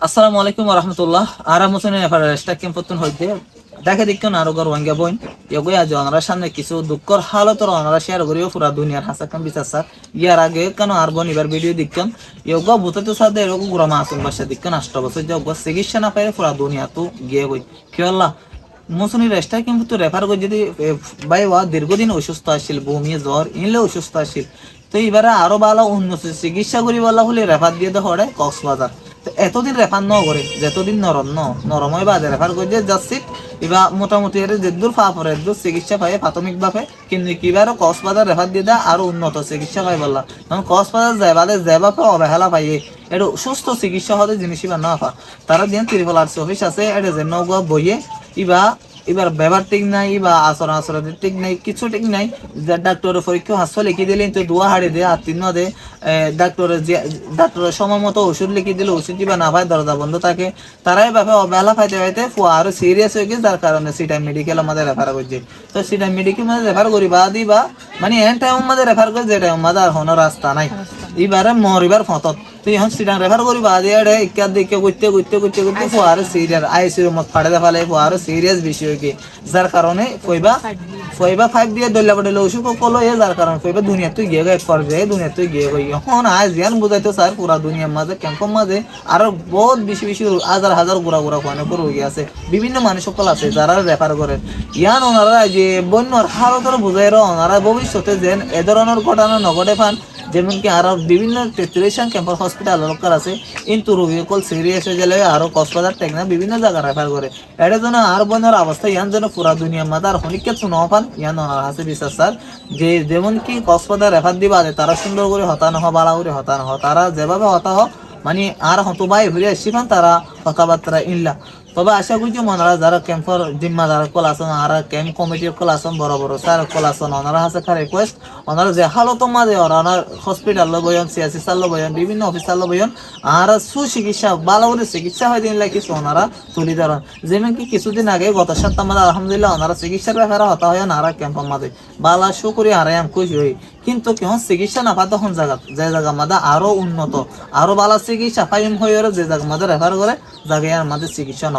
আসসালামু আলাইকুম রহমতুল্লাহ আরামোসনে এভারেস্টা কেম্পতন হইতে দেখে দেখুন আরো গর ওয়াঙ্গা বইন ইয়োগই আজ ওনার সামনে কিছু দুঃখর হালতর ওনারা শেয়ার করিও পুরা দুনিয়ার হাসাকাম বিচার স্যার ইয়ার আগে কেন আর বোন এবার ভিডিও দেখুন ইয়োগা বুতাতে সাথে এরকম গুড়া মাসুম বাসা দেখুন 8 বছর যোগ চিকিৎসা না পারে পুরা দুনিয়া তো গিয়ে গই কি আল্লাহ মৌসুমি রেস্টা কিন্তু রেফার করে যদি বাইওয়া দীর্ঘদিন অসুস্থ আসছিল বমি জ্বর ইনলে অসুস্থ আসছিল তো এবারে আরো ভালো উন্নত চিকিৎসা করি বলা হলে রেফার দিয়ে তো হরে কক্সবাজার এতদিন রেফার ন করে যতদিন নরময় বাদে রেফার করে যাচ্ছি এবার মোটামুটি এর যে দূর পা পরে দূর চিকিৎসা পাই প্রাথমিক ভাবে কিন্তু কিবারও কক্সবাজার রেফার দিয়ে দেয় আরো উন্নত চিকিৎসা পাই বললা কারণ কক্সবাজার যায় বাদে যেভাবে অবহেলা পাইয়ে এটা সুস্থ চিকিৎসা হতে জিনিস বা না পা তারা দিয়ে ত্রিপল আর্টস অফিস আছে এটা যে নৌকা বইয়ে ইবা এবার ব্যবহার ঠিক নাই বা আচরণ ঠিক নাই কিছু ঠিক নাই ডাক্তারের পরীক্ষা হাসপাতাল লিখে দিলে তো দোয়া হাড়ে দে আর তিন দে ডাক্তারের সময় মতো ওষুধ লিখে দিলে ওষুধ দিবা না পায় দরজা বন্ধ থাকে তারাই ভাবে অবহেলা পাইতে পাইতে আরো সিরিয়াস হয়ে গেছে যার কারণে সিটাই মেডিকেল আমাদের রেফার করছে তো সিটাই মেডিকেল মধ্যে রেফার করি বা দিবা মানে এন টাইম মধ্যে রেফার করে যে টাইম মধ্যে আর কোনো রাস্তা নাই এবারে মরিবার ফতত তুই এখন সিটাং রেফার করি বা দিয়ে ইকার দিকে করতে আরো সিরিয়াস আইসির মত ফাড়ে দেখালে আরো সিরিয়াস বিষয় কি যার কারণে ফইবা 5 দিয়ে দল্লা বডলে ওষুধ কলো এ যার কারণে ফইবা দুনিয়া তুই গিয়ে গায় পর্যায়ে দুনিয়া তুই গিয়ে গই এখন আজ জ্ঞান বুঝাইতো স্যার পুরা দুনিয়ার মাঝে ক্যাম্পের মাঝে আরো বহুত বেশি হাজার গুড়া কোয়ানে করে রোগী আছে বিভিন্ন মানুষ সকল আছে যারা রেফার করে ইয়ান ওনারা যে বন্যর হালতর বুঝাই ওনারা ভবিষ্যতে যেন এ ধরনের ঘটনা নঘটে পান যেমন কি আরো বিভিন্ন টেস্টিলেশন ক্যাম্পাস হসপিটাল দরকার আছে কিন্তু রোগী সকল সিরিয়াস হয়ে গেলে আরো কক্সবাজার টেকনা বিভিন্ন জায়গা রেফার করে এটা যেন আর বন্যার অবস্থা ইয়ান যেন পুরা দুনিয়ার মাঝে আর হনিকে শুনাও পান ইয়ান আছে বিশ্বাস স্যার যে যেমন কি কক্সবাজার রেফার দিবা তারা সুন্দর করে হতানো হ বালা করে হতানো হ তারা যেভাবে হতা হ মানে আর হতো বাই ঘুরে আসছি পান তারা কথাবার্তা ইনলা তবে আশা করছি ওনারা যারা ক্যাম্পের জিম্মাদার কল আছেন আর ক্যাম্প কমিটির কল আছেন বড় বড় স্যার কল আছেন ওনারা আছে খার রিকোয়েস্ট ওনারা যে হালত মাঝে ওনার হসপিটাল বইন সিএসি সাল বইন বিভিন্ন অফিসার বইন আর সুচিকিৎসা ভালো করে চিকিৎসা হয় দিন কিছু ওনারা তুলি ধরেন যেমন কি কিছুদিন আগে গত সপ্তাহ মাঝে আলহামদুলিল্লাহ ওনারা চিকিৎসার ব্যাপারে হতা হয় আর ক্যাম্পের মাঝে বালা শো করি আর আমি খুশি হই কিন্তু কেউ চিকিৎসা না পাতে তখন জায়গা যে জায়গা মাঝে আরো উন্নত আরো ভালো চিকিৎসা ফাইম হয়ে যে জায়গা মাঝে রেফার করে জায়গায় মাঝে চিকিৎসা নয়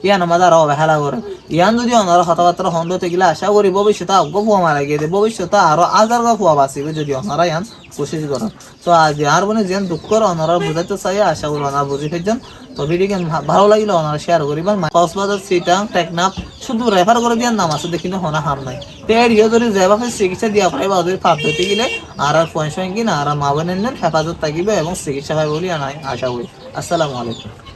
ইয়ান আমাদের আরো অবহেলা করে ইয়ান যদি ওনারা কথাবার্তা হন্দ থেকে আশা করি ভবিষ্যতে অজ্ঞ ফুয়া মারা গিয়ে ভবিষ্যতে আরো আজার ফুয়া বাঁচিবে যদি ওনারা ইয়ান কোশিশ করেন তো আজ আর মানে যেন দুঃখ করে ওনারা বুঝাইতে চাই আশা করি ওনারা বুঝে ফেলছেন তো ভিডিও ভালো লাগলে ওনারা শেয়ার করিবেন কক্সবাজার সিটাং টেকনাফ শুধু রেফার করে দিয়ে নাম আছে দেখি হনা হার নাই পেড়িও যদি যেভাবে চিকিৎসা দিয়া পাইবা ওদের পাদ্ধতি গেলে আর পয়সা কিনা আর মা বোনের হেফাজত থাকিবে এবং চিকিৎসা পাই বলি আশা করি আসসালামু আলাইকুম।